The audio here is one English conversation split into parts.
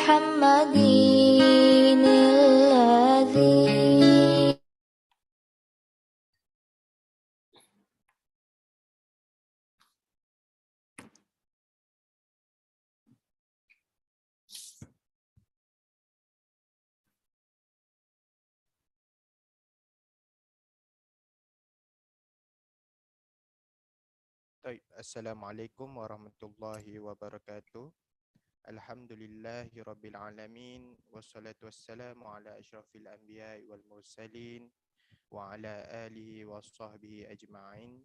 محمد الذي طيب السلام عليكم warahmatullahi wabarakatuh. Alhamdulillahi rabbil alamin wassalatu wassalamu ala asyrafil anbiya'i wal mursalin wa ala alihi wa sahbihi ajma'in.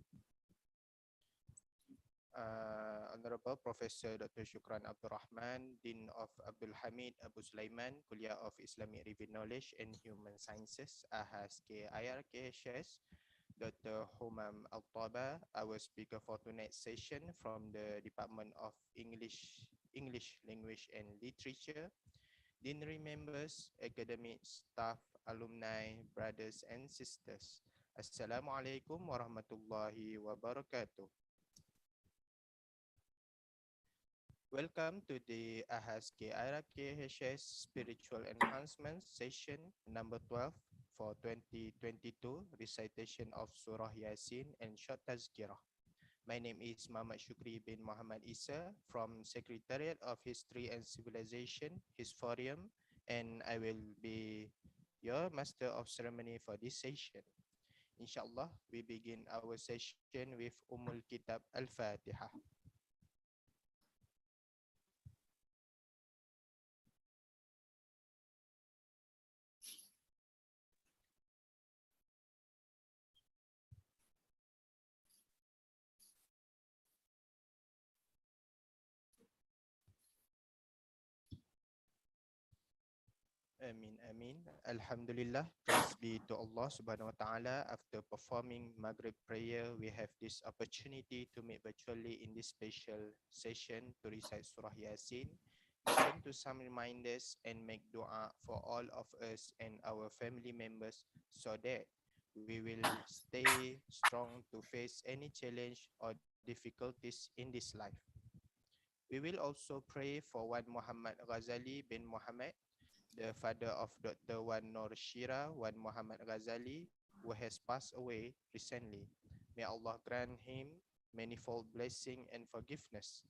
Honorable Professor Dr. Shukran Abdul Rahman, Dean of Abdul Hamid Abu Sulaiman, Kuliah of Islamic Review Knowledge and Human Sciences, AHAS KIRKHS, Dr. Humam Al-Taba, our speaker for tonight's session from the Department of English Language and Literature, deanery members, academic staff, alumni, brothers and sisters. Assalamualaikum warahmatullahi wabarakatuh. Welcome to the AHAS KIRKHS Spiritual Enhancement Session number 12 for 2022, recitation of Surah Yasin and short tazkirah. My name is Muhammad Shukri bin Muhammad Isa from Secretariat of History and Civilization, Hisforium, and I will be your master of ceremony for this session. Inshallah, we begin our session with Kitab Al-Fatihah. Amin, amin. Alhamdulillah. Praise be to Allah subhanahu wa ta'ala. After performing Maghrib prayer, we have this opportunity to meet virtually in this special session to recite Surah Yasin, listen to some reminders and make dua for all of us and our family members so that we will stay strong to face any challenge or difficulties in this life. We will also pray for Wan Muhammad Ghazali bin Muhammad, the father of Dr. Wan Nur Shira Wan Muhammad Ghazali, who has passed away recently. May Allah grant him manifold blessing and forgiveness,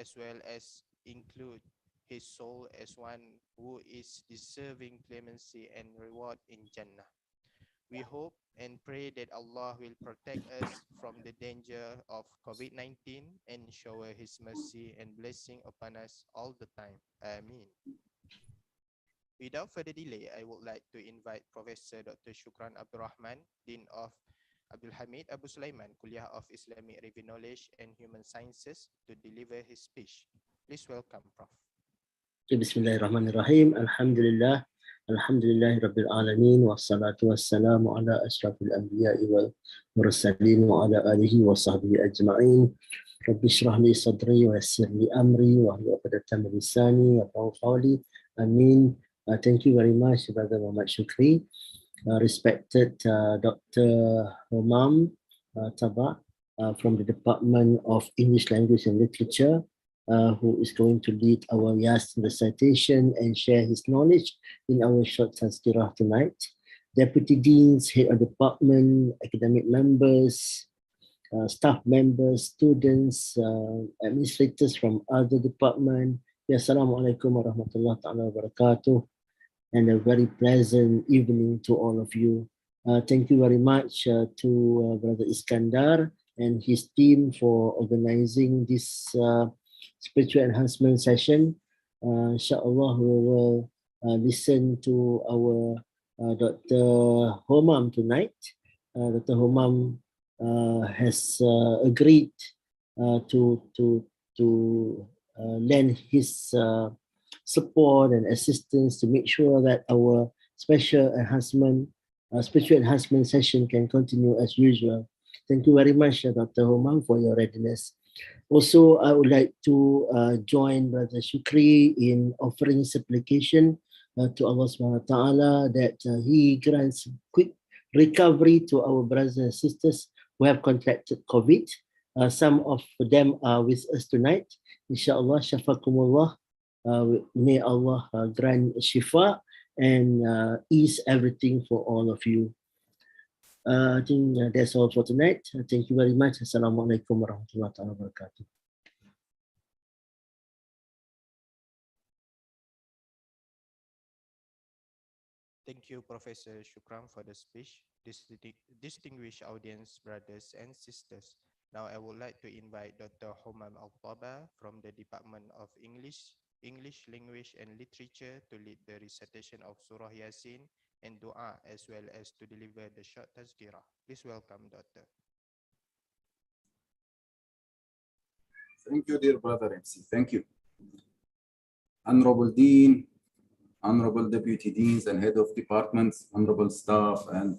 as well as include his soul as one who is deserving clemency and reward in Jannah. We hope and pray that Allah will protect us from the danger of COVID-19 and shower His mercy and blessing upon us all the time. Ameen. Without further delay, I would like to invite Professor Dr. Shukran Abdul Rahman, Dean of Abdul Hamid Abu Sulaiman, Kuliah of Islamic Review Knowledge and Human Sciences, to deliver his speech. Please welcome, Prof. Bismillahirrahmanirrahim. Alhamdulillah. Alhamdulillahi Rabbil Alamin. Wassalatu wassalamu ala ashrafil anbiya'i wal mursalin wa ala alihi wa sahbihi ajma'in. Rabbi shrah li sadri wa yassir li amri wa hlul 'uqdatam min lisani yafqahu qawli. Amin. Thank you very much, Brother Muhammad Shukri. Respected Dr. Humam Taba from the Department of English Language and Literature, who is going to lead our Yasin recitation and share his knowledge in our short tazkirah tonight. Deputy Deans, Head of Department, academic members, staff members, students, administrators from other departments. Assalamualaikum warahmatullahi wabarakatuh. And a very pleasant evening to all of you. Thank you very much to Brother Iskandar and his team for organizing this spiritual enhancement session. Inshallah, we will listen to our Dr. Humam tonight. Dr. Humam has agreed to lend his support and assistance to make sure that our spiritual enhancement session can continue as usual. Thank you very much, Dr. Humam, for your readiness. Also, I would like to join Brother Shukri in offering supplication to Allah subhanahu wa ta'ala that He grants quick recovery to our brothers and sisters who have contracted COVID. Some of them are with us tonight. Inshallah, syafakumullah. May Allah grant shifa and ease everything for all of you. I think that's all for tonight. Thank you very much. Assalamualaikum warahmatullahi wabarakatuh. Thank you, Professor Shukran, for the speech. Distinguished audience, brothers and sisters. Now I would like to invite Dr. Homam Al-Taba from the Department of English, Language and Literature to lead the recitation of Surah Yasin and Dua, as well as to deliver the short tazkirah. Please welcome, Doctor. Thank you, dear brother MC. Thank you. Honorable Dean, Honorable Deputy Deans and Head of Departments, Honorable staff and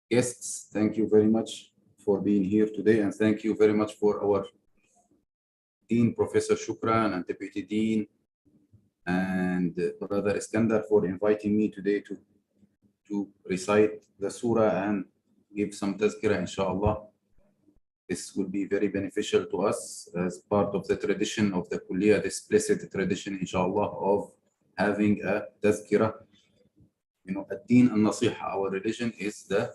guests, thank you very much for being here today, and thank you very much for our Dean, Professor Shukran, and Deputy Dean, and Brother Iskandar for inviting me today to recite the surah and give some tazkirah, inshallah. This will be very beneficial to us as part of the tradition of the Kulliyah, this blessed tradition, inshallah, of having a tazkirah. You know, ad-din al-nasiha, our religion is the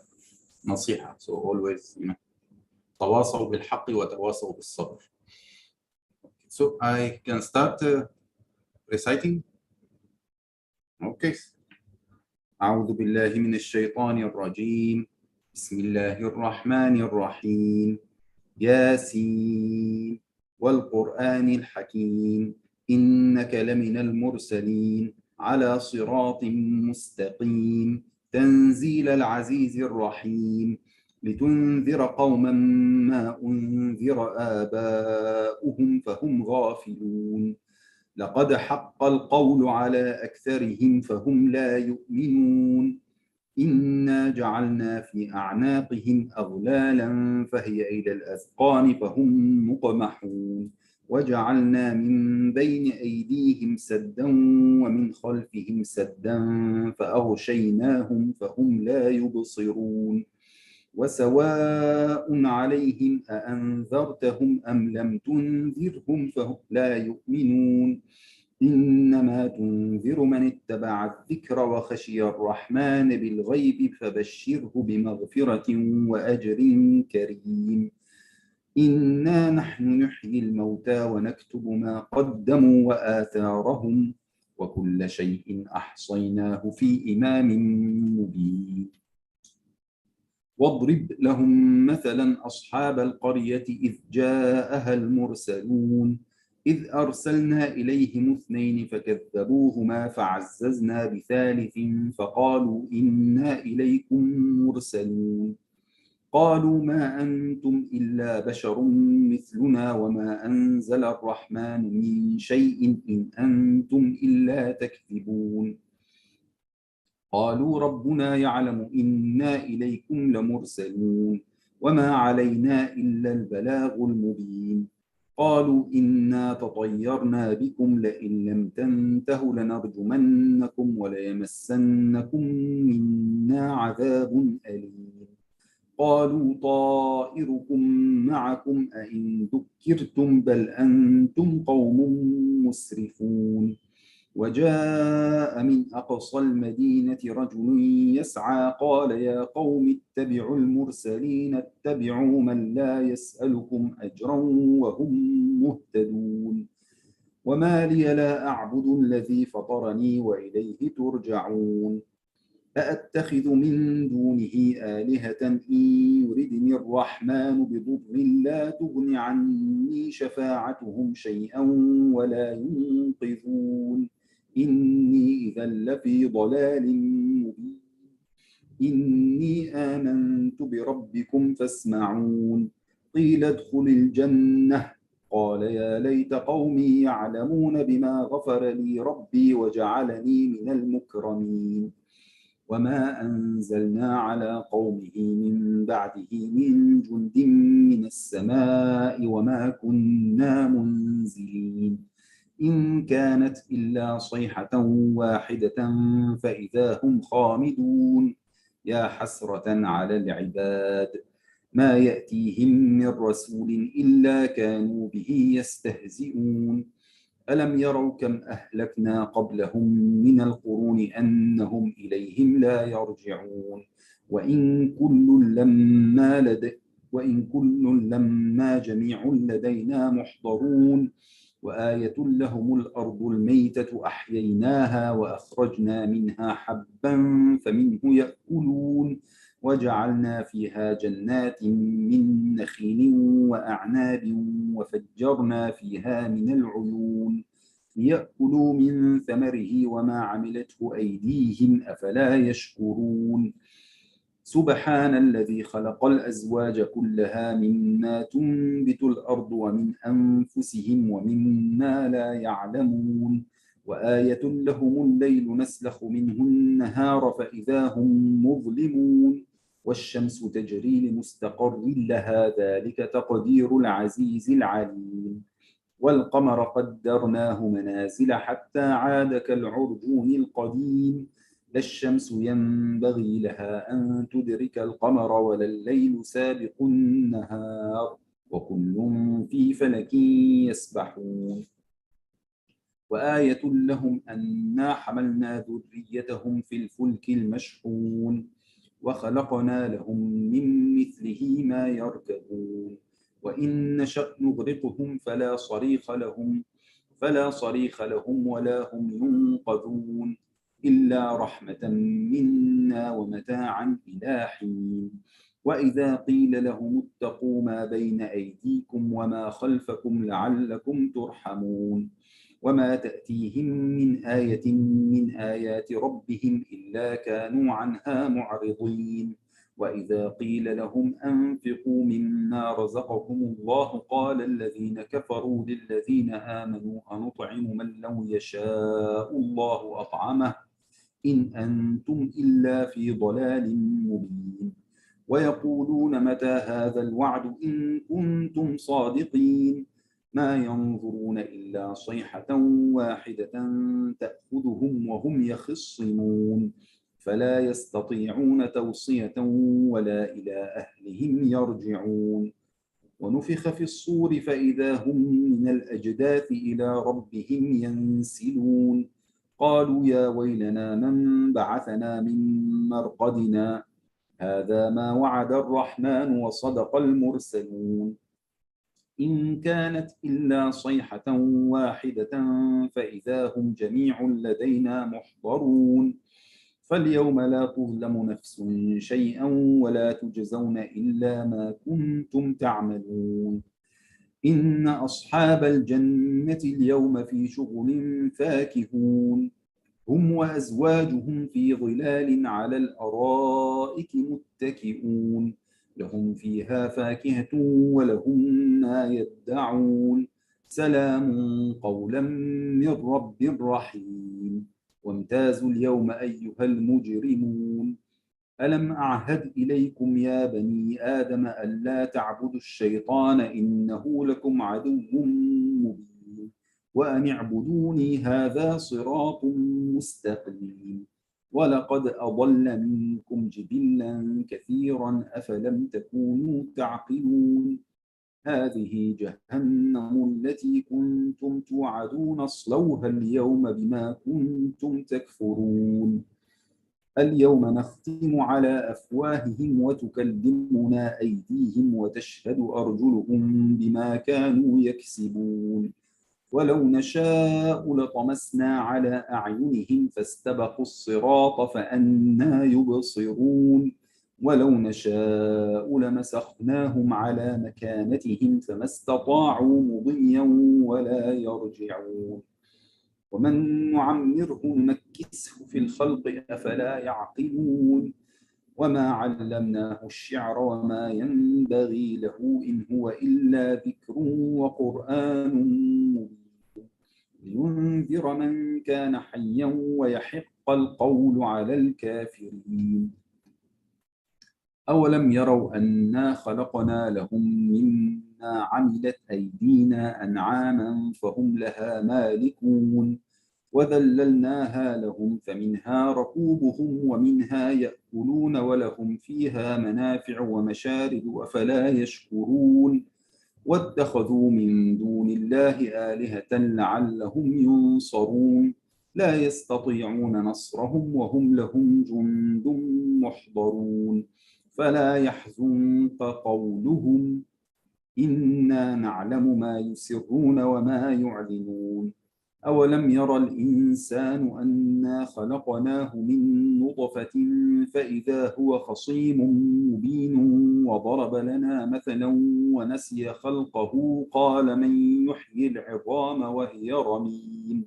nasiha. So always, you know, tawasaw bil-haqqi wa tawasaw bil-sabr. So I can start reciting. Okay. أعوذ بالله من الشيطان الرجيم. بسم الله الرحمن الرحيم. ياسين والقرآن الحكيم إنك لمن المرسلين على صراط مستقيم تنزيل العزيز الرحيم لتنذر قوما ما أنذر آباؤهم فهم غافلون لقد حق القول على أكثرهم فهم لا يؤمنون إنا جعلنا في أعناقهم أغلالا فهي إلى الأذقان فهم مقمحون وجعلنا من بين أيديهم سدا ومن خلفهم سدا فأغشيناهم فهم لا يبصرون وسواء عليهم أأنذرتهم أم لم تنذرهم فهم لا يؤمنون إنما تنذر من اتبع الذكر وخشي الرحمن بالغيب فبشره بمغفرة وأجر كريم إنا نحن نحيي الموتى ونكتب ما قدموا وآثارهم وكل شيء أحصيناه في إمام مبين واضرب لهم مثلا أصحاب القرية إذ جاءها المرسلون إذ أرسلنا إليهم اثنين فكذبوهما فعززنا بثالث فقالوا إنا إليكم مرسلون قالوا ما أنتم إلا بشر مثلنا وما أنزل الرحمن من شيء إن أنتم إلا تكذبون قالوا ربنا يعلم إنا إليكم لمرسلون وما علينا إلا البلاغ المبين قالوا إنا تطيرنا بكم لئن لم تنتهوا لنرجمنكم وليمسنكم منا عذاب أليم قالوا طائركم معكم أئن ذكرتم بل أنتم قوم مسرفون وجاء من أقصى المدينة رجل يسعى قال يا قوم اتبعوا المرسلين اتبعوا من لا يسألكم أجرا وهم مهتدون وما لي لا أعبد الذي فطرني وإليه ترجعون أأتخذ من دونه آلهة إن يردني الرحمن بضر لا تغن عني شفاعتهم شيئا ولا ينقذون إني إذا لفي ضلال مبين إني آمنت بربكم فاسمعون قيل ادخل الجنة قال يا ليت قومي يعلمون بما غفر لي ربي وجعلني من المكرمين وما أنزلنا على قومه من بعده من جند من السماء وما كنا منزلين إن كانت إلا صيحة واحدة فإذا هم خامدون يا حسرة على العباد ما يأتيهم من رسول إلا كانوا به يستهزئون ألم يروا كم أهلكنا قبلهم من القرون أنهم إليهم لا يرجعون وإن كل لما جميع لدينا محضرون وآية لهم الأرض الميتة أحييناها وأخرجنا منها حبا فمنه يأكلون وجعلنا فيها جنات من نخيل وأعناب وفجرنا فيها من العيون ليأكلوا من ثمره وما عملته أيديهم أفلا يشكرون سبحان الذي خلق الأزواج كلها مما تنبت الأرض ومن أنفسهم ومما لا يعلمون وآية لهم الليل نسلخ منه النهار فإذا هم مظلمون والشمس تجري لمستقر لها ذلك تقدير العزيز العليم والقمر قدرناه منازل حتى عاد كالعرجون القديم لا الشمس ينبغي لها أن تدرك القمر ولا الليل سابق النهار وكل في فلك يسبحون وآية لهم أنا حملنا ذريتهم في الفلك المشحون وخلقنا لهم من مثله ما يركبون وإن نشأ نغرقهم فلا صريخ لهم ولا هم ينقذون إلا رحمة منا ومتاعا إلى حين وإذا قيل لهم اتقوا ما بين أيديكم وما خلفكم لعلكم ترحمون وما تأتيهم من آية من آيات ربهم إلا كانوا عنها معرضين وإذا قيل لهم أنفقوا مما رزقكم الله قال الذين كفروا للذين آمنوا أنطعم من لو يشاء الله أطعمه إن أنتم إلا في ضلال مبين ويقولون متى هذا الوعد إن كنتم صادقين ما ينظرون إلا صيحة واحدة تأخذهم وهم يخصمون فلا يستطيعون توصية ولا إلى أهلهم يرجعون ونفخ في الصور فإذا هم من الأجداث إلى ربهم ينسلون قالوا يا ويلنا من بعثنا من مرقدنا هذا ما وعد الرحمن وصدق المرسلون إن كانت إلا صيحة واحدة فإذا هم جميع لدينا محضرون فاليوم لا تظلم نفس شيئا ولا تجزون إلا ما كنتم تعملون إن أصحاب الجنة اليوم في شغل فاكهون هم وأزواجهم في ظلال على الأرائك متكئون لهم فيها فاكهة ولهم ما يدعون سلام قولا من رب رحيم وامتازوا اليوم أيها المجرمون ألم أعهد إليكم يا بني آدم ألا تعبدوا الشيطان إنه لكم عدو مبين وأن اعبدوني هذا صراط مستقيم ولقد أضل منكم جبلا كثيرا أفلم تكونوا تعقلون هذه جهنم التي كنتم توعدون اصلوها اليوم بما كنتم تكفرون اليوم نختم على أفواههم وتكلمنا أيديهم وتشهد أرجلهم بما كانوا يكسبون ولو نشاء لطمسنا على أعينهم فاستبقوا الصراط فأنى يبصرون ولو نشاء لمسخناهم على مكانتهم فما استطاعوا مضيا ولا يرجعون ومن نعمره نمكسه في الخلق أفلا يعقلون وما علمناه الشعر وما ينبغي له إن هو إلا ذكر وقرآن مبين لينذر من كان حيا ويحق القول على الكافرين أولم يروا أنا خلقنا لهم مما عملت أيدينا أنعاما فهم لها مالكون وذللناها لهم فمنها ركوبهم ومنها يأكلون ولهم فيها منافع ومشارب أفلا يشكرون واتخذوا من دون الله آلهة لعلهم ينصرون لا يستطيعون نصرهم وهم لهم جند محضرون فلا يحزنك قولهم إنا نعلم ما يسرون وما يعلنون أولم ير الإنسان أنا خلقناه من نطفة فإذا هو خصيم مبين وضرب لنا مثلا ونسي خلقه قال من يحيي العظام وهي رميم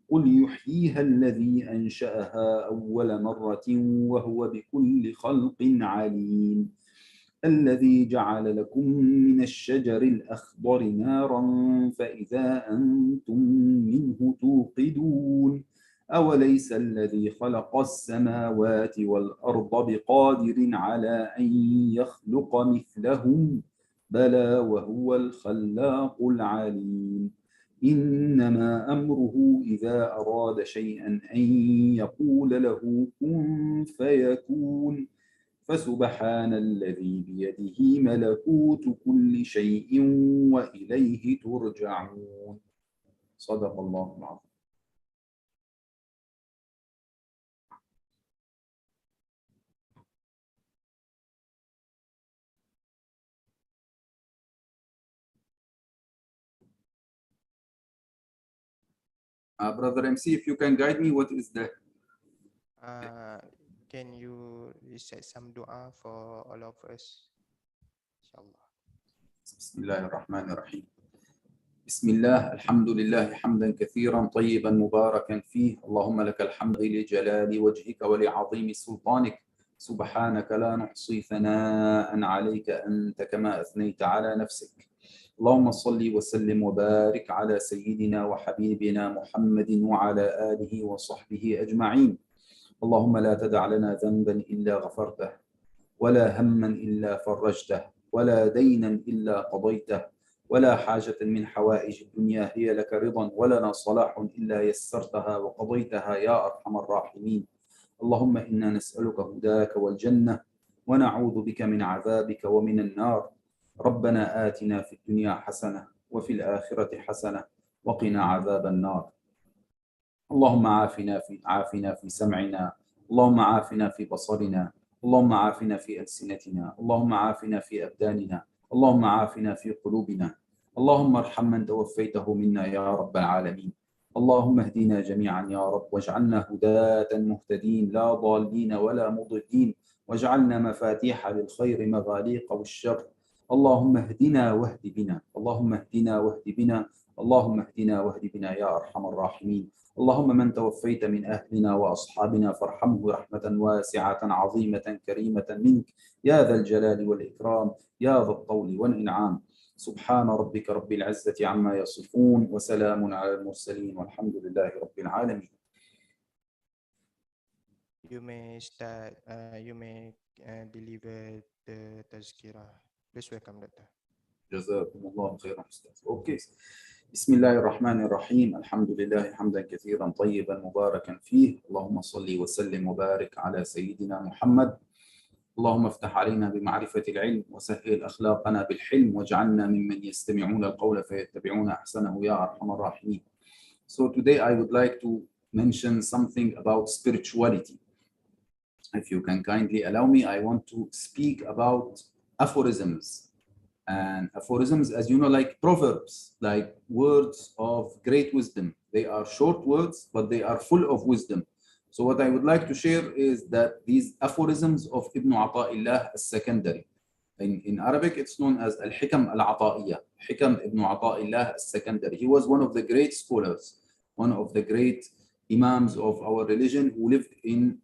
قل يحييها الذي أنشأها أول مرة وهو بكل خلق عليم الذي جعل لكم من الشجر الأخضر نارا فإذا أنتم منه توقدون أوليس الذي خلق السماوات والأرض بقادر على أن يخلق مثلهم بلى وهو الخلاق العليم إنما أمره إذا أراد شيئا أن يقول له كن فيكون فسبحان الذي بيده ملكوت كل شيء وإليه ترجعون صدق الله العظيم. Brother MC, if you can guide me, what is that? Can you recite some dua for all of us? Inshallah. بسم الله الرحمن الرحيم. بسم الله الحمد لله حمدا كثيرا طيبا مباركا فيه اللهم لك الحمد لجلال وجهك ولعظيم سلطانك سبحانك لا نحصي ثناء عليك أنت كما أثنيت على نفسك اللهم صل وسلم وبارك على سيدنا وحبيبنا محمد وعلى آله وصحبه أجمعين اللهم لا تدع لنا ذنبا إلا غفرته ولا هما إلا فرجته ولا دينا إلا قضيته ولا حاجة من حوائج الدنيا هي لك رضا ولنا صلاح إلا يسرتها وقضيتها يا أرحم الراحمين اللهم إنا نسألك هداك والجنة ونعوذ بك من عذابك ومن النار ربنا آتنا في الدنيا حسنة وفي الآخرة حسنة وقنا عذاب النار اللهم عافنا في سمعنا اللهم عافنا في بصرنا اللهم عافنا في ألسنتنا اللهم عافنا في أبداننا اللهم عافنا في قلوبنا اللهم ارحم من توفيته منا يا رب العالمين اللهم اهدنا جميعا يا رب واجعلنا هداة مهتدين لا ضالين ولا مضلين واجعلنا مفاتيح للخير مغاليق والشر اللهم اهدنا واهد بنا اللهم اهدنا واهد بنا اللهم اهدنا واهد بنا يا أرحم الراحمين اللهم من توفيت من أهلنا وأصحابنا فارحمه رحمة واسعة عظيمة كريمة منك يا ذا الجلال والإكرام يا ذا الطول والإنعام سبحان ربك رب العزة عما يصفون وسلام على المرسلين والحمد لله رب العالمين. You may start. You may deliver the tazkirah. Please welcome Doctor. جزاكم الله خيرا أستاذ. أوكي. بسم الله الرحمن الرحيم الحمد لله حمدا كثيرا طيبا مباركا فيه اللهم صل وسلم وبارك على سيدنا محمد اللهم افتح علينا بمعرفة العلم وسهل أخلاقنا بالحلم واجعلنا ممن يستمعون القول فيتبعون أحسنه يا أرحم الراحمين. So today I would like to mention something about spirituality. If you can kindly allow me, I want to speak about aphorisms. And aphorisms, as you know, like proverbs, like words of great wisdom. They are short words, but they are full of wisdom. So what I would like to share is that these aphorisms of Ibn Ata'illah al-Secondary. In Arabic, it's known as Al-Hikam al-Ata'iyah. Hikam Ibn Ata'illah al-Secondary. He was one of the great scholars, one of the great imams of our religion who lived in,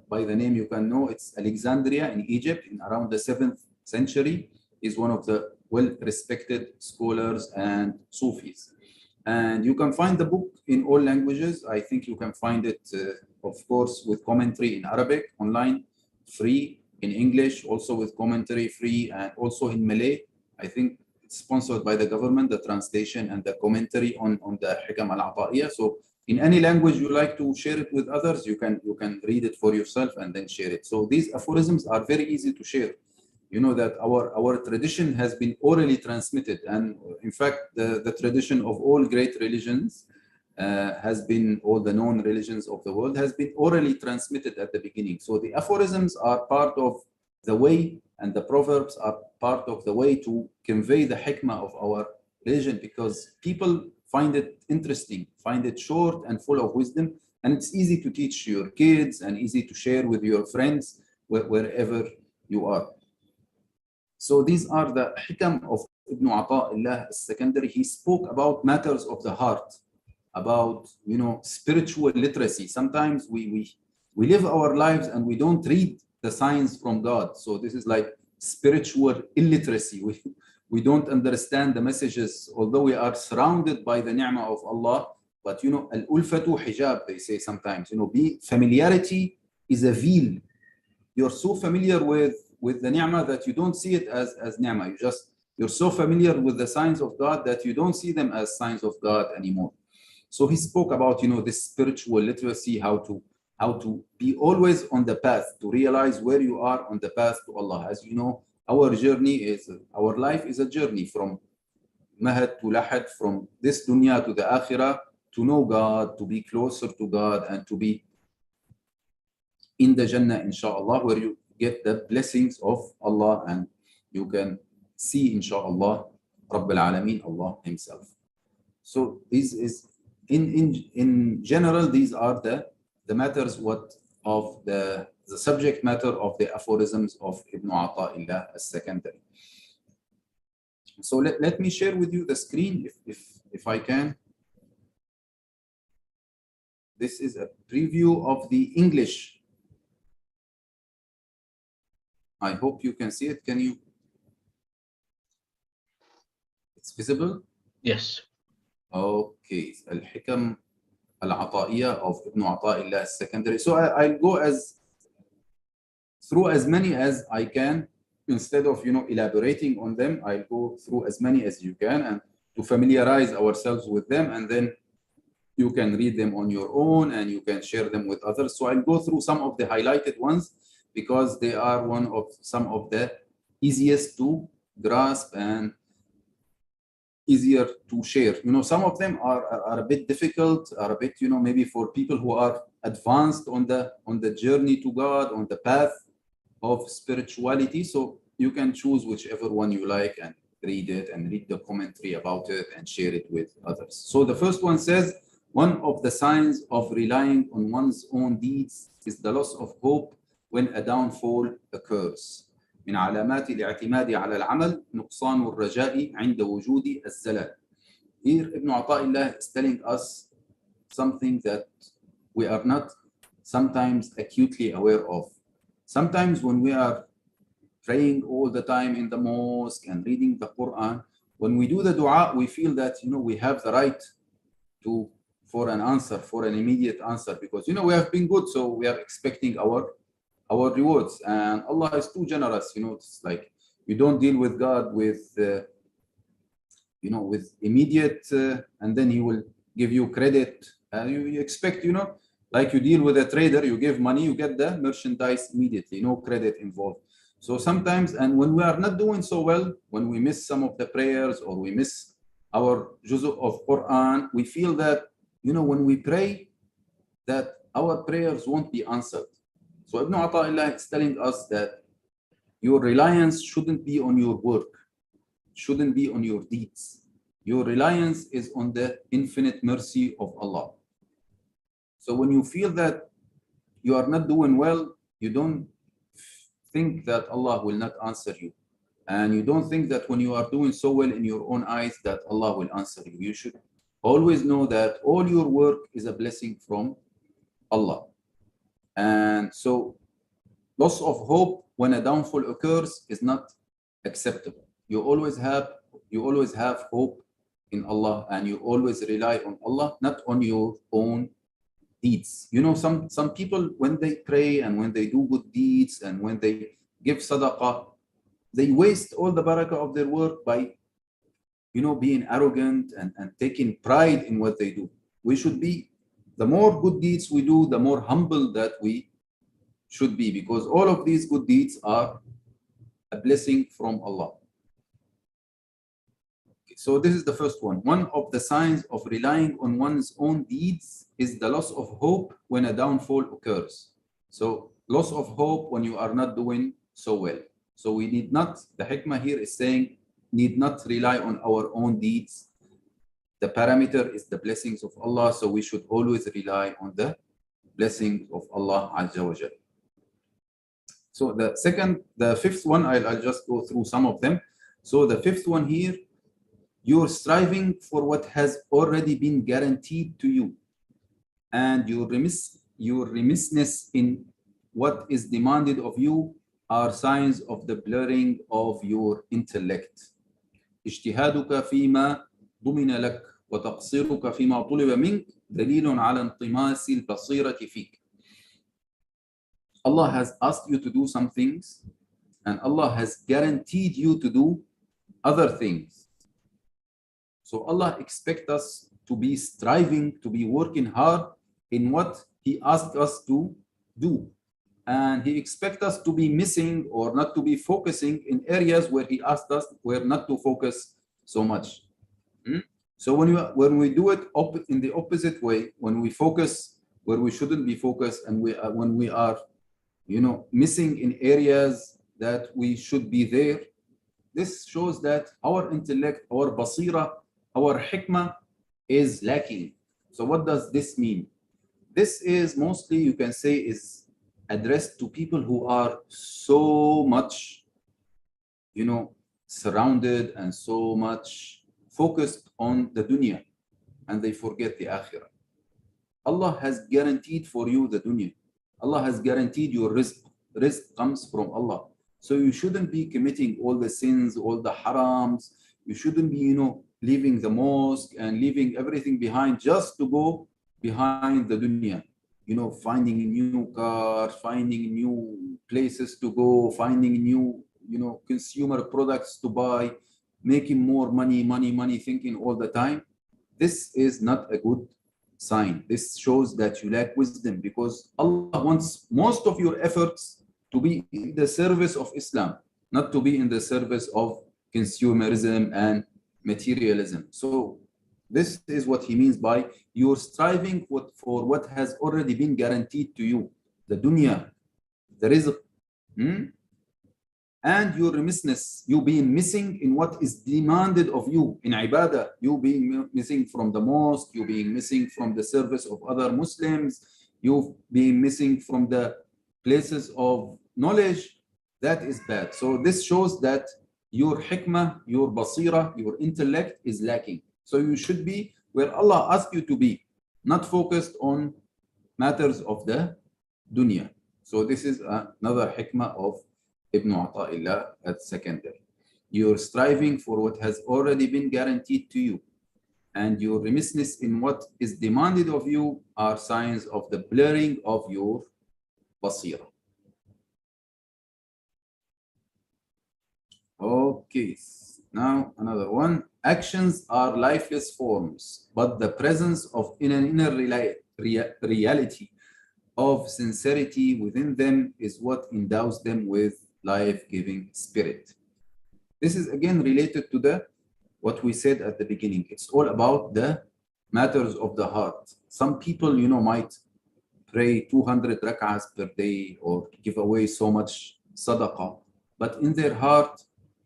by the name you can know, it's Alexandria in Egypt in around the 7th century. Is one of the well-respected scholars and Sufis. And you can find the book in all languages. I think you can find it, of course, with commentary in Arabic, online, free, in English, also with commentary, free, and also in Malay. I think it's sponsored by the government, the translation and the commentary on the Hikam al-Ata'iyah. So in any language you like to share it with others, you can read it for yourself and then share it. So these aphorisms are very easy to share. You know that our tradition has been orally transmitted, and in fact, the tradition of all great religions has been, all the known religions of the world has been orally transmitted at the beginning. So the aphorisms are part of the way, and the proverbs are part of the way to convey the hikmah of our religion, because people find it interesting, find it short and full of wisdom, and it's easy to teach your kids and easy to share with your friends wherever you are. So these are the hikam of Ibn Ata'illah al-Secondary. He spoke about matters of the heart, about, you know, spiritual literacy. Sometimes we live our lives and we don't read the signs from God. So this is like spiritual illiteracy. We don't understand the messages, although we are surrounded by the ni'mah of Allah. But you know, al-ulfatu hijab, they say sometimes. You know, familiarity is a veil. You're so familiar with the ni'mah that you don't see it as ni'mah. You're so familiar with the signs of God that you don't see them as signs of God anymore. So he spoke about, you know, this spiritual literacy, how to be always on the path, to realize where you are on the path to Allah. As you know, our life is a journey from mahad to lahad, from this dunya to the akhirah, to know God, to be closer to God, and to be in the Jannah, inshallah, where you get the blessings of Allah and you can see, inshallah, Rabbil Alameen, Allah Himself. So this is, in general, these are the matters of the subject matter of the aphorisms of Ibn Ata'illah al-Secondary. So let me share with you the screen if I can. This is a preview of the English. I hope you can see it. Can you? It's visible? Yes. Okay. Al-Hikam al-Ata'iyah of Ibn Ata'illah al-Secondary. So I'll go through as many as I can. Instead of, you know, elaborating on them, I'll go through as many as you can, and to familiarize ourselves with them, and then you can read them on your own and you can share them with others. So I'll go through some of the highlighted ones because they are some of the easiest to grasp and easier to share. You know, some of them are a bit difficult, are a bit, you know, maybe for people who are advanced on the journey to God, on the path of spirituality. So you can choose whichever one you like and read it and read the commentary about it and share it with others. So the first one says, one of the signs of relying on one's own deeds is the loss of hope when a downfall occurs. من علامات الاعتماد على العمل نقصان الرجاء عند وجود الزلل. Here Ibn Ata'illah is telling us something that we are not sometimes acutely aware of. Sometimes when we are praying all the time in the mosque and reading the Quran, when we do the dua, we feel that, you know, we have the right for an answer, for an immediate answer, because, you know, we have been good, so we are expecting our rewards, and Allah is too generous. You know, it's like you don't deal with God with you know, with immediate and then He will give you credit. You expect, you know, like you deal with a trader, you give money, you get the merchandise immediately, no credit involved. So sometimes, and when we are not doing so well, when we miss some of the prayers or we miss our juzu of Quran, we feel that, you know, when we pray, that our prayers won't be answered. So Ibn Ata'illah is telling us that your reliance shouldn't be on your work, shouldn't be on your deeds. Your reliance is on the infinite mercy of Allah. So when you feel that you are not doing well, you don't think that Allah will not answer you. And you don't think that when you are doing so well in your own eyes that Allah will answer you. You should always know that all your work is a blessing from Allah. And so loss of hope when a downfall occurs is not acceptable. You always have hope in Allah, and you always rely on Allah, not on your own deeds. You know, some people, when they pray and when they do good deeds and when they give sadaqah, they waste all the barakah of their work by, you know, being arrogant and taking pride in what they do. We should be, the more good deeds we do, the more humble that we should be, because all of these good deeds are a blessing from Allah. Okay, so this is the first one. One of the signs of relying on one's own deeds is the loss of hope when a downfall occurs. So loss of hope when you are not doing so well. So we need not, the hikmah here is saying, need not rely on our own deeds. The parameter is the blessings of Allah, so we should always rely on the blessings of Allah Azza wa Jal. So the fifth one, I'll just go through some of them. So the fifth one here, you're striving for what has already been guaranteed to you, and your remissness in what is demanded of you are signs of the blurring of your intellect. اجتهادك فيما ضمن لك وتقصيرك فيما طلب منك دليل على انطماس البصيرة فيك. Allah has asked you to do some things, and Allah has guaranteed you to do other things. So Allah expects us to be striving, to be working hard in what He asked us to do. And He expects us to be missing or not to be focusing in areas where He asked us where not to focus so much. So when we do it in the opposite way, when we focus where we shouldn't be focused, and when we are, missing in areas that we should be there, this shows that our intellect, our basira, our hikmah is lacking. So what does this mean? This is mostly, you can say, is addressed to people who are so much, surrounded and so much focused on the dunya, and they forget the akhirah. Allah has guaranteed for you the dunya. Allah has guaranteed your rizq. Rizq comes from Allah. So you shouldn't be committing all the sins, all the harams. You shouldn't be, leaving the mosque and leaving everything behind just to go behind the dunya. Finding new cars, finding new places to go, finding new, consumer products to buy, making more money, thinking all the time. This is not a good sign. This shows that you lack wisdom, because Allah wants most of your efforts to be in the service of Islam, not to be in the service of consumerism and materialism. So this is what He means by you're striving for what has already been guaranteed to you, the dunya, the rizq, and your remissness, you being missing in what is demanded of you in ibadah, you being missing from the mosque, you being missing from the service of other Muslims, you being missing from the places of knowledge. That is bad. So this shows that your hikmah, your basira, your intellect is lacking. So you should be where Allah asked you to be, not focused on matters of the dunya. So this is another hikmah of Ibn Ata'illah at secondary. You're striving for what has already been guaranteed to you, and your remissness in what is demanded of you are signs of the blurring of your basira. Okay, now another one. Actions are lifeless forms, but the presence of an inner reality of sincerity within them is what endows them with life-giving spirit. This is again related to what we said at the beginning. It's all about the matters of the heart. Some people, might pray 200 rak'ahs per day or give away so much sadaqah, but in their heart,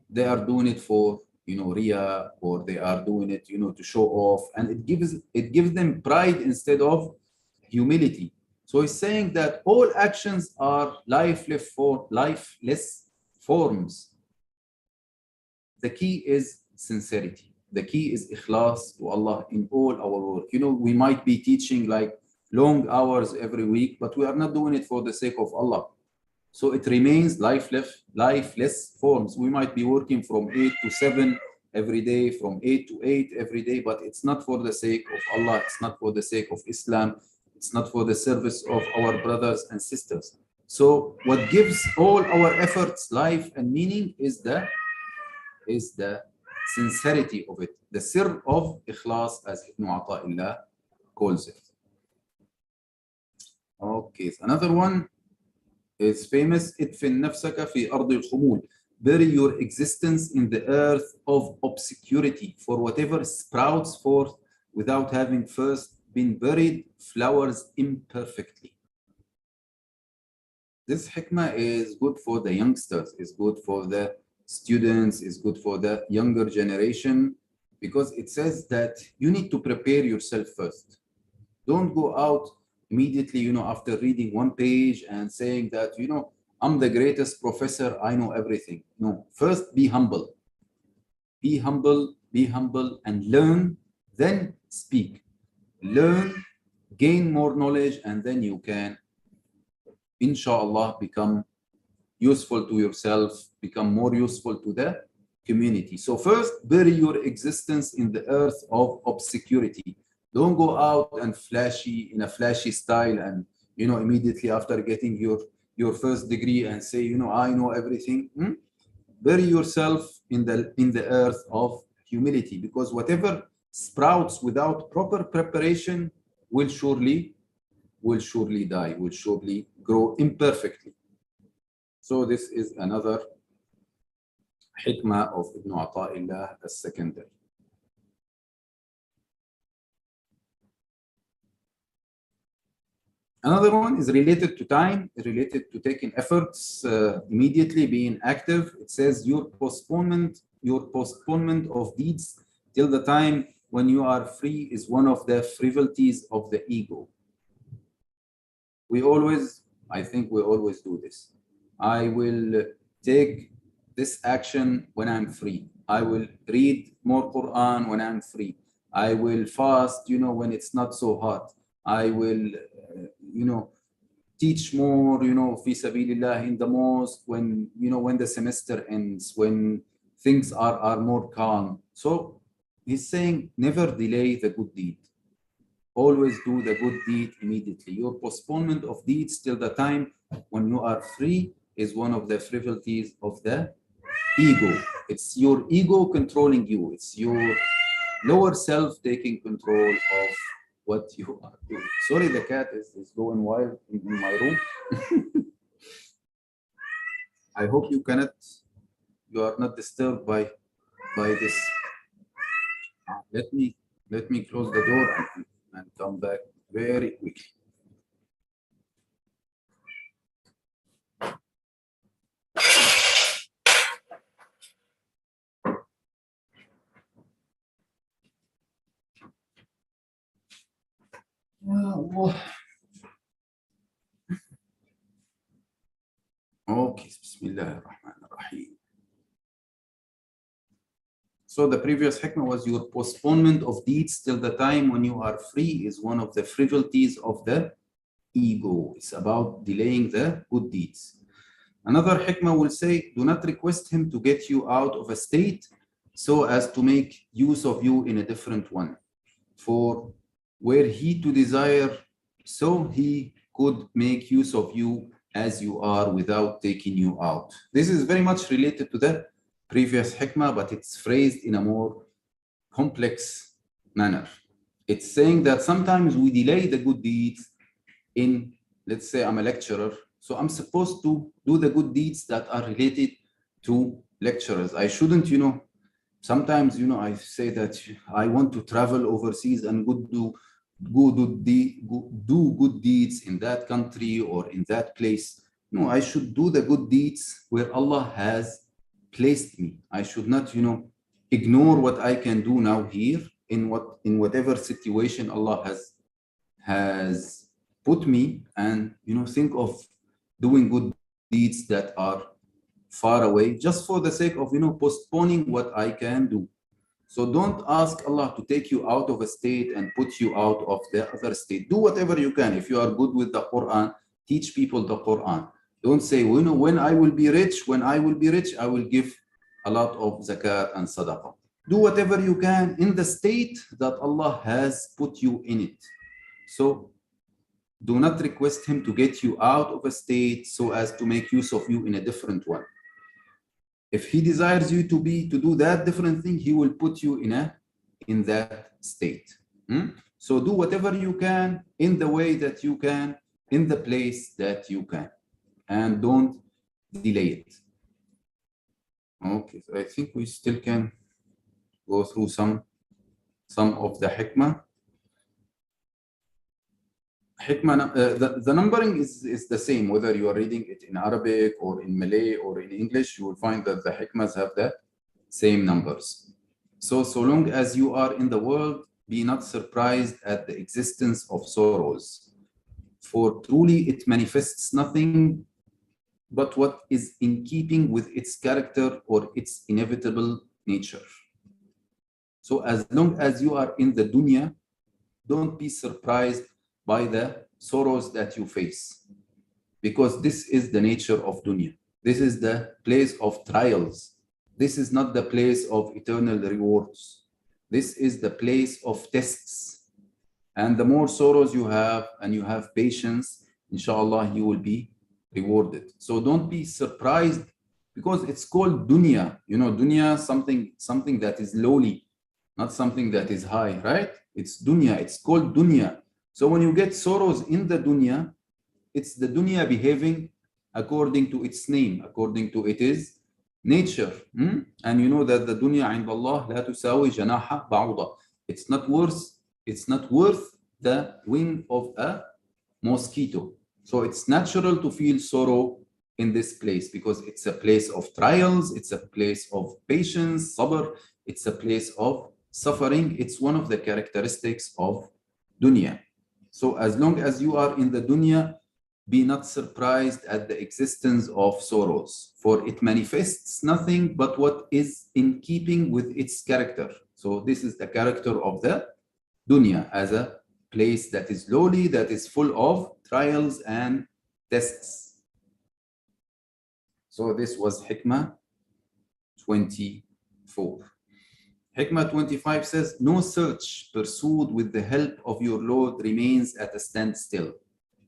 they are doing it for, riyah, or they are doing it, to show off, and it gives them pride instead of humility. So he's saying that all actions are lifeless forms. The key is sincerity. The key is ikhlas to Allah in all our work. We might be teaching like long hours every week, but we are not doing it for the sake of Allah. So it remains lifeless forms. We might be working from 8 to 7 every day, from 8 to 8 every day, but it's not for the sake of Allah. It's not for the sake of Islam. It's not for the service of our brothers and sisters. So what gives all our efforts life and meaning is the sincerity of it, the sir of ikhlas, as Ibn Ata'illah calls it. Okay, so another one is famous. ادفن نفسك في أرض الخمول. bury your existence in the earth of obscurity, for whatever sprouts forth without having first been buried flowers imperfectly. This hikmah is good for the youngsters, is good for the students, is good for the younger generation, because it says that you need to prepare yourself first. Don't go out immediately, after reading one page and saying that, I'm the greatest professor, I know everything. No, first be humble. Be humble, and learn, then speak. Learn, gain more knowledge, and then you can, inshallah, become useful to yourself, become more useful to the community. So first, bury your existence in the earth of obscurity. Don't go out and in a flashy style and, immediately after getting your first degree and say, I know everything. Bury yourself in the earth of humility, because whatever sprouts without proper preparation will surely die, will surely grow imperfectly. So this is another hikmah of Ibn Ata'illah as-Secondary. Another one is related to time, related to taking efforts, immediately being active. It says your postponement of deeds till the time when you are free is one of the frivolities of the ego. I think we always do this. I will take this action when I'm free. I will read more Quran when I'm free. I will fast, when it's not so hot. I will, teach more, fi sabilillah in the mosque when, when the semester ends, when things are more calm. So he's saying never delay the good deed. Always do the good deed immediately. Your postponement of deeds till the time when you are free is one of the frivolities of the ego. It's your ego controlling you. It's your lower self taking control of what you are doing. Sorry, the cat is going wild in my room. I hope you are not disturbed by this. Let me close the door and come back very quickly. Okay, Bismillah ar-Rahman ar-Rahim. So the previous hikmah was your postponement of deeds till the time when you are free is one of the frivolities of the ego. It's about delaying the good deeds. Another hikmah will say, do not request him to get you out of a state so as to make use of you in a different one. For were he to desire, so he could make use of you as you are without taking you out. This is very much related to the previous hikmah, but it's phrased in a more complex manner. It's saying that sometimes we delay the good deeds in, let's say I'm a lecturer, so I'm supposed to do the good deeds that are related to lecturers. I shouldn't, sometimes, I say that I want to travel overseas and do good deeds in that country or in that place. No, I should do the good deeds where Allah has placed me. I should not, ignore what I can do now here in whatever situation Allah has put me, and think of doing good deeds that are far away just for the sake of postponing what I can do. So don't ask Allah to take you out of a state and put you out of the other state. Do whatever you can. If you are good with the Quran, teach people the Quran. Don't say, when I will be rich, I will give a lot of zakat and sadaqah. Do whatever you can in the state that Allah has put you in it. So do not request him to get you out of a state so as to make use of you in a different one. If he desires you to do that different thing, he will put you in that state. So do whatever you can in the way that you can, in the place that you can, and don't delay it. Okay, so I think we still can go through some of the hikmah. The numbering is the same, whether you are reading it in Arabic or in Malay or in English, you will find that the hikmahs have the same numbers. So long as you are in the world, be not surprised at the existence of sorrows, for truly it manifests nothing but what is in keeping with its character or its inevitable nature. So as long as you are in the dunya, don't be surprised by the sorrows that you face, because this is the nature of dunya. This is the place of trials. This is not the place of eternal rewards. This is the place of tests. And the more sorrows you have and you have patience, inshallah, you will be rewarded. So don't be surprised, because it's called dunya. You know, dunya, something that is lowly, not something that is high, right? It's dunya, it's called dunya. So when you get sorrows in the dunya, it's the dunya behaving according to its name, according to its nature. And you know that the dunya عند الله لا تساوي جناح بعوضة. It's not worth the wing of a mosquito. So it's natural to feel sorrow in this place, because it's a place of trials, it's a place of patience, sabr, it's a place of suffering. It's one of the characteristics of dunya. So as long as you are in the dunya, be not surprised at the existence of sorrows, for it manifests nothing but what is in keeping with its character. So this is the character of the dunya, as a place that is lowly, that is full of trials and tests. So this was hikmah 24. Hikmah 25 says, no search pursued with the help of your Lord remains at a standstill,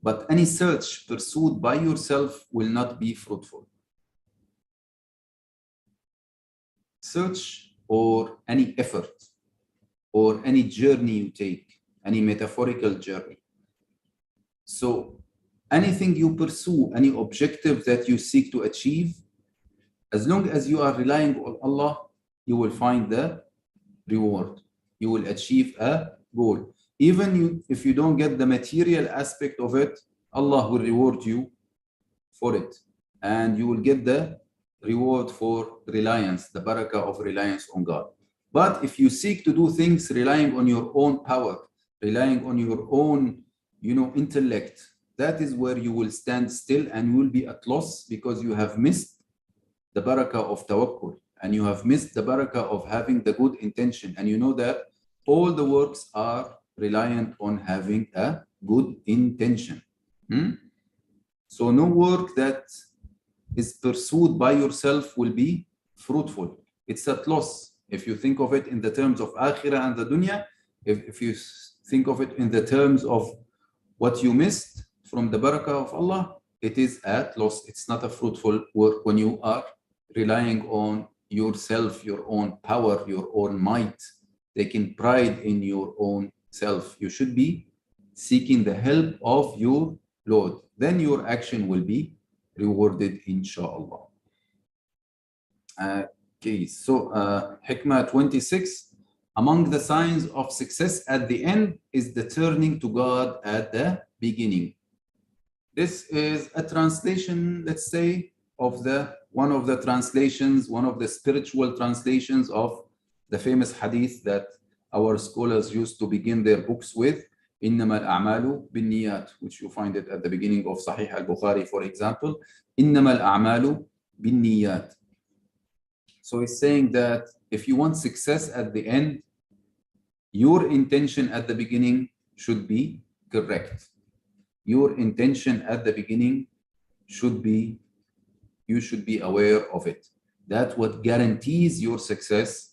but any search pursued by yourself will not be fruitful. Search, or any effort, or any journey you take, any metaphorical journey. So anything you pursue, any objective that you seek to achieve, as long as you are relying on Allah, you will find the reward. You will achieve a goal. Even if you don't get the material aspect of it, Allah will reward you for it. And you will get the reward for reliance, the barakah of reliance on God. But if you seek to do things relying on your own power, relying on your own, intellect, that is where you will stand still and you will be at loss, because you have missed the barakah of tawakkul, and you have missed the barakah of having the good intention. And you know that all the works are reliant on having a good intention. So no work that is pursued by yourself will be fruitful. It's at loss. If you think of it in the terms of akhirah and the dunya, if you think of it in the terms of what you missed from the barakah of Allah, it is at loss. It's not a fruitful work when you are relying on yourself, your own power, your own might, taking pride in your own self. You should be seeking the help of your Lord. Then your action will be rewarded, inshallah. Okay, so hikmah 26. Among the signs of success at the end is the turning to God at the beginning. This is a translation, let's say, of one of the spiritual translations of the famous hadith that our scholars used to begin their books with, إِنَّمَا الْأَعْمَالُ بِالنِّيَّاتِ, which you find it at the beginning of Sahih al-Bukhari, for example. إِنَّمَا الْأَعْمَالُ بِالنِّيَّاتِ. So it's saying that if you want success at the end, your intention at the beginning should be correct. Your intention at the beginning you should be aware of it. That's what guarantees your success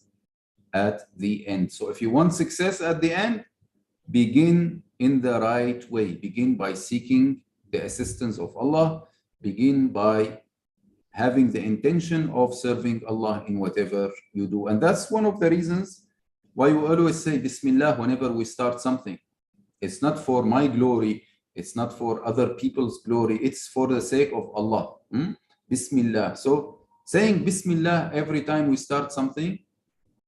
at the end. So if you want success at the end, begin in the right way. Begin by seeking the assistance of Allah. Begin by having the intention of serving Allah in whatever you do. And that's one of the reasons why we always say Bismillah whenever we start something. It's not for my glory. It's not for other people's glory. It's for the sake of Allah. Bismillah. So Saying Bismillah every time we start something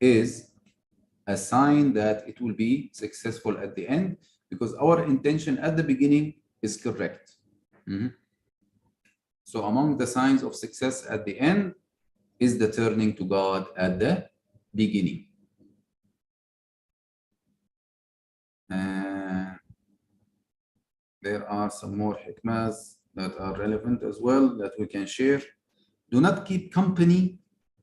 is a sign that it will be successful at the end, because our intention at the beginning is correct. So among the signs of success at the end is the turning to God at the beginning. There are some more hikmas that are relevant as well that we can share. Do not keep company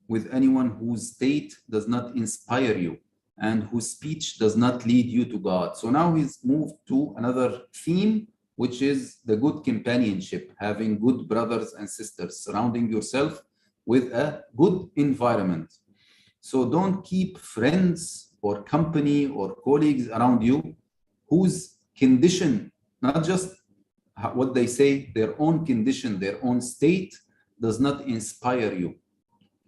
with anyone whose state does not inspire you and whose speech does not lead you to God. So now he's moved to another theme, which is the good companionship, having good brothers and sisters, surrounding yourself with a good environment. So don't keep friends or company or colleagues around you whose condition, not just what they say, their own condition, their own state does not inspire you,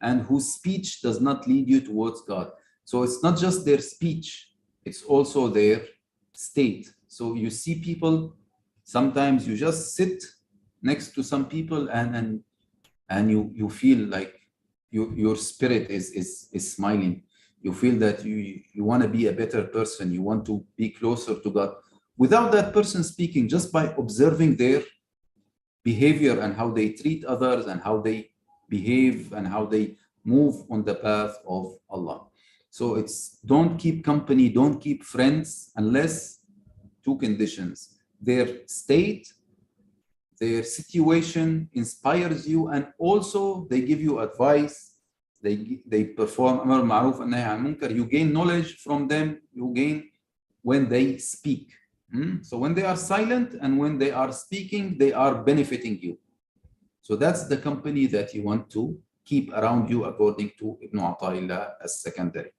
and whose speech does not lead you towards God. So it's not just their speech, it's also their state. So you see people, sometimes you just sit next to some people and you feel like your spirit is smiling. You feel that you want to be a better person, you want to be closer to God. Without that person speaking, just by observing their behavior and how they treat others and how they behave and how they move on the path of Allah. So it's don't keep company, don't keep friends unless two conditions: their state, their situation inspires you, and also they give you advice, they perform amar ma'ruf and nahy an munkar. You gain knowledge from them, you gain when they speak. So when they are silent and when they are speaking, they are benefiting you. So that's the company that you want to keep around you, according to Ibn Ata'illah as secondary.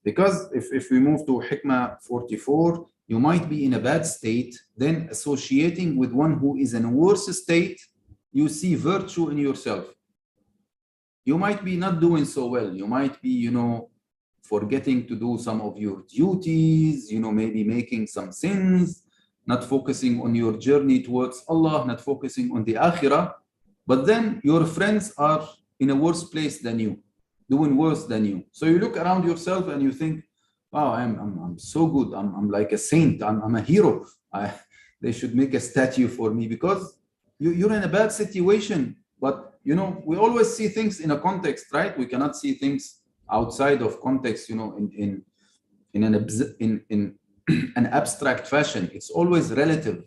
Because if we move to Hikmah 44, you might be in a bad state, then associating with one who is in a worse state, you see virtue in yourself. You might be not doing so well. You might be, forgetting to do some of your duties, maybe making some sins, not focusing on your journey towards Allah, not focusing on the akhirah. But then your friends are in a worse place than you, doing worse than you. So you look around yourself and you think, wow, I'm so good. I'm like a saint. I'm a hero. They should make a statue for me, because you're in a bad situation. But, we always see things in a context, right? We cannot see things outside of context, in an abstract fashion. It's always relative.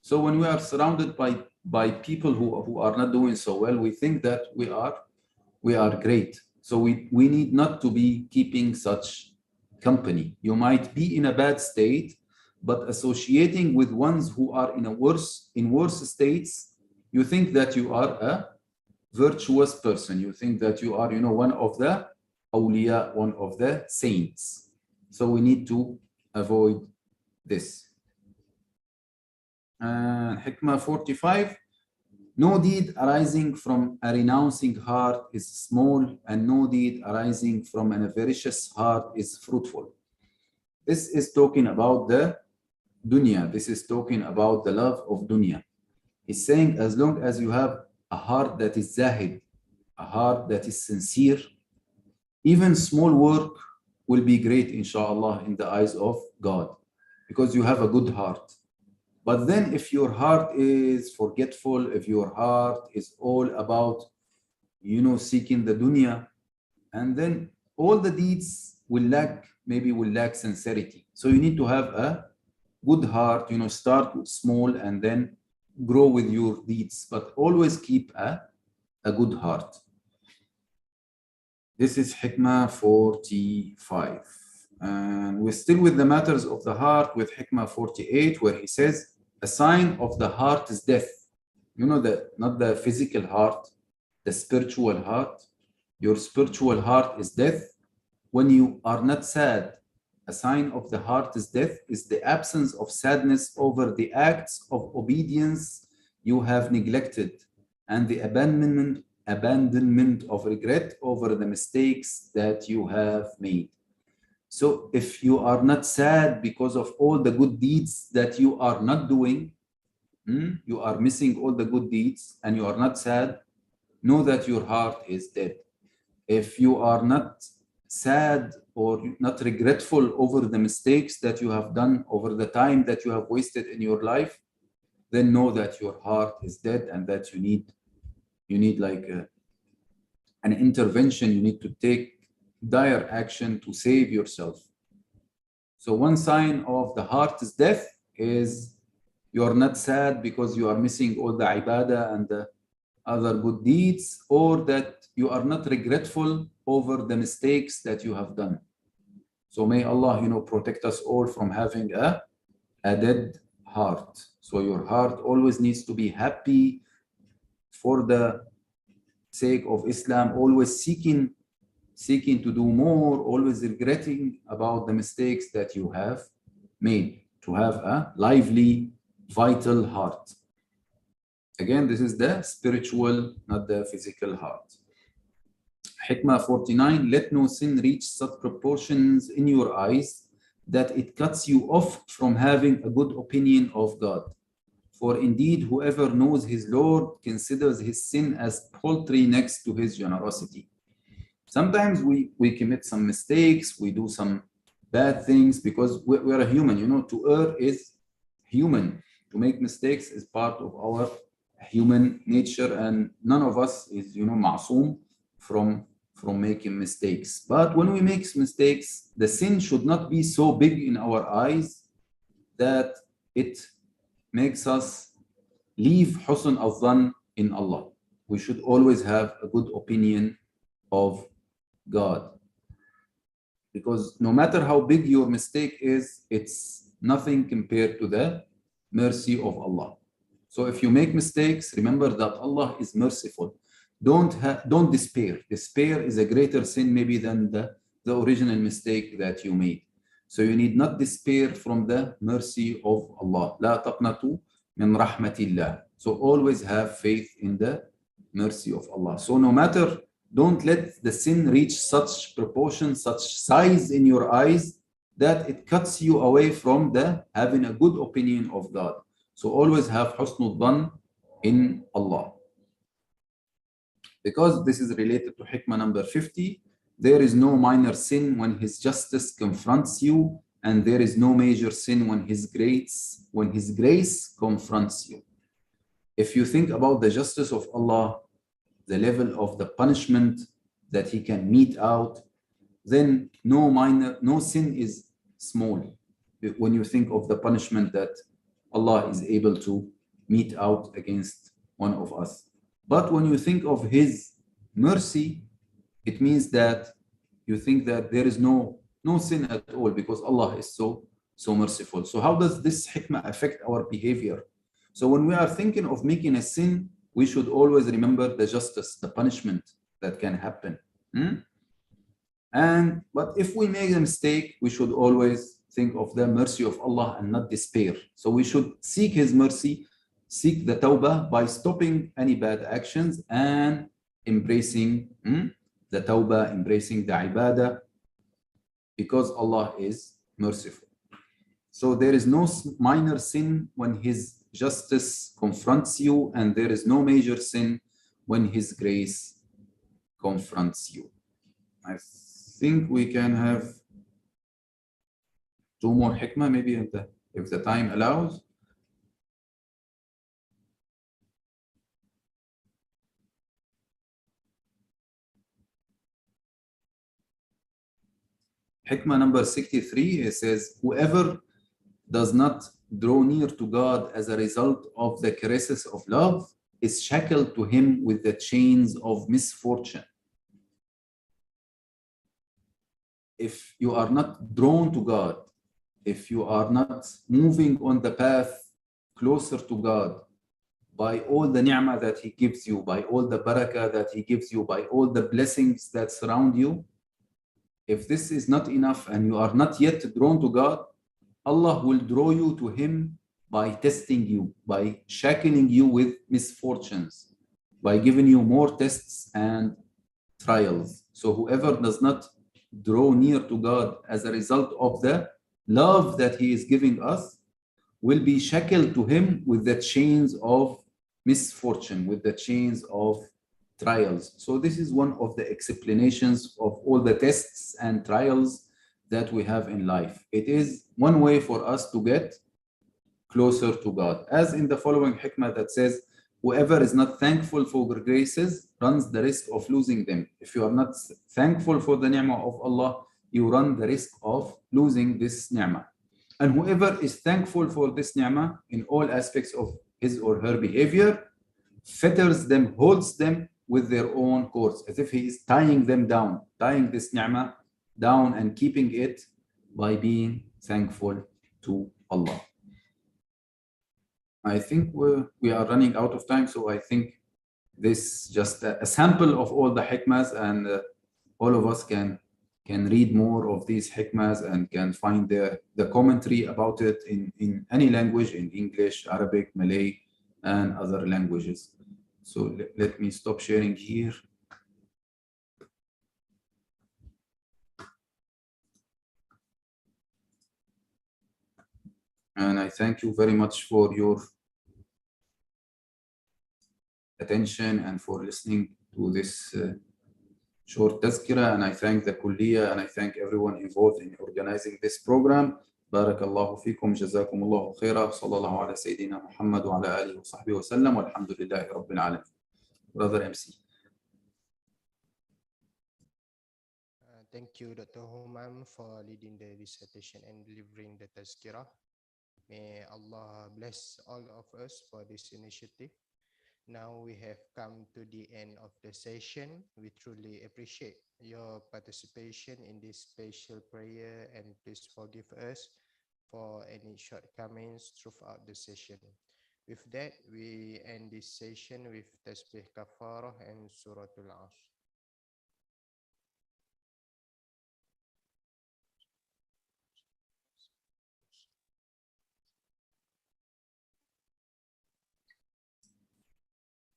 So when we are surrounded by people who are not doing so well, we think that we are great. So we need not to be keeping such company. You might be in a bad state, but associating with ones who are in worse states, you think that you are a virtuous person. You think that you are, one of the awliya, one of the saints. So we need to avoid this. Hikmah 45. No deed arising from a renouncing heart is small, and no deed arising from an avaricious heart is fruitful. This is talking about the dunya. This is talking about the love of dunya. He's saying, as long as you have a heart that is zahid, a heart that is sincere, even small work will be great, inshallah, in the eyes of God, because you have a good heart. But then if your heart is forgetful, if your heart is all about, seeking the dunya, and then all the deeds will lack sincerity. So you need to have a good heart, start with small and then grow with your deeds, but always keep a good heart. This is Hikmah 45. And we're still with the matters of the heart with Hikmah 48, where he says, a sign of the heart is death. Not the physical heart, the spiritual heart. Your spiritual heart is death. When you are not sad, a sign of the heart is death is the absence of sadness over the acts of obedience you have neglected, and the abandonment of regret over the mistakes that you have made. So if you are not sad because of all the good deeds that you are not doing, you are missing all the good deeds and you are not sad, know that your heart is dead. If you are not sad or not regretful over the mistakes that you have done, over the time that you have wasted in your life, then know that your heart is dead and that you need like an intervention. You need to take dire action to save yourself. So one sign of the heart's death is you are not sad because you are missing all the ibadah and the other good deeds, or that you are not regretful over the mistakes that you have done. So may Allah, protect us all from having a dead heart. So your heart always needs to be happy for the sake of Islam, always seeking to do more, always regretting about the mistakes that you have made, to have a lively, vital heart. Again, this is the spiritual, not the physical heart. Hikmah 49, let no sin reach such proportions in your eyes that it cuts you off from having a good opinion of God. For indeed, whoever knows his Lord considers his sin as paltry next to his generosity. Sometimes we commit some mistakes, we do some bad things because we're a human, to err is human. To make mistakes is part of our human nature, and none of us is, ma'soom from making mistakes. But when we make mistakes, the sin should not be so big in our eyes that it makes us leave husn al-dhan in Allah. We should always have a good opinion of God, because no matter how big your mistake is, it's nothing compared to the mercy of Allah. So if you make mistakes, remember that Allah is merciful. Don't despair. Despair is a greater sin maybe than the original mistake that you made. So you need not despair from the mercy of Allah. لا تقنطوا من رحمة الله. So always have faith in the mercy of Allah. So no matter, don't let the sin reach such proportion, such size in your eyes that it cuts you away from having a good opinion of God. So always have husnul dhan in Allah. Because this is related to hikmah number 50, there is no minor sin when his justice confronts you, and there is no major sin when his grace confronts you. If you think about the justice of Allah, the level of the punishment that he can mete out, then no sin is small when you think of the punishment that Allah is able to mete out against one of us. But when you think of his mercy, it means that you think that there is no sin at all, because Allah is so merciful. So how does this hikmah affect our behavior? So when we are thinking of making a sin, we should always remember the justice, the punishment that can happen. But if we make a mistake, we should always think of the mercy of Allah and not despair. So we should seek his mercy, seek the tawbah by stopping any bad actions and embracing the tawbah, embracing the ibadah, because Allah is merciful. So there is no minor sin when his justice confronts you, and there is no major sin when his grace confronts you. I think we can have 2 more hikmah, maybe if the time allows. Hikmah number 63, it says, whoever does not draw near to God as a result of the caresses of love is shackled to him with the chains of misfortune. If you are not drawn to God, if you are not moving on the path closer to God by all the ni'mah that he gives you, by all the barakah that he gives you, by all the blessings that surround you, if this is not enough and you are not yet drawn to God, Allah will draw you to him by testing you, by shackling you with misfortunes, by giving you more tests and trials. So whoever does not draw near to God as a result of the love that he is giving us will be shackled to him with the chains of misfortune, with the chains of trials. So this is one of the explanations of all the tests and trials that we have in life. It is one way for us to get closer to God. As in the following hikmah that says, whoever is not thankful for graces runs the risk of losing them. If you are not thankful for the ni'mah of Allah, you run the risk of losing this ni'mah. And whoever is thankful for this ni'mah in all aspects of his or her behavior, fetters them, holds them with their own cords, as if he is tying them down, tying this ni'mah down and keeping it by being thankful to Allah. I think we are running out of time, so I think this just a sample of all the hikmahs, and all of us can read more of these hikmahs and can find the commentary about it in any language, in English, Arabic, Malay, and other languages. So let me stop sharing here. And I thank you very much for your attention and for listening to this short tazkira. And I thank the Kulliya and I thank everyone involved in organizing this program. Barakallahu fikum, jazakumullahu khaira, sallallahu ala Sayyidina Muhammad wa ala alihi wa sahbihi wa sallam, walhamdulillahi rabbil alamin. Brother MC. Thank you, Dr. Humam, for leading the dissertation and delivering the tazkirah. May Allah bless all of us for this initiative. Now we have come to the end of the session. We truly appreciate your participation in this special prayer, and please forgive us for any shortcomings throughout the session. With that, we end this session with Tasbih Kafarah and Suratul Asr.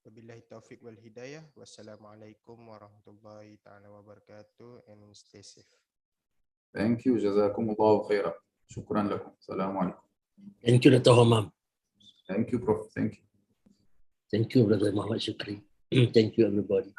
Wabillahi taufiq wal hidayah. Wassalamualaikum warahmatullahi ta'ala wabarakatuh, and stay safe. Thank you. Jazakumullahu khaira. Shukran lakum. Assalamu alaikum. Thank you, Dr. Humam. Thank you, Prof. Thank you. Thank you, Brother Muhammad Shukri. Thank you, everybody.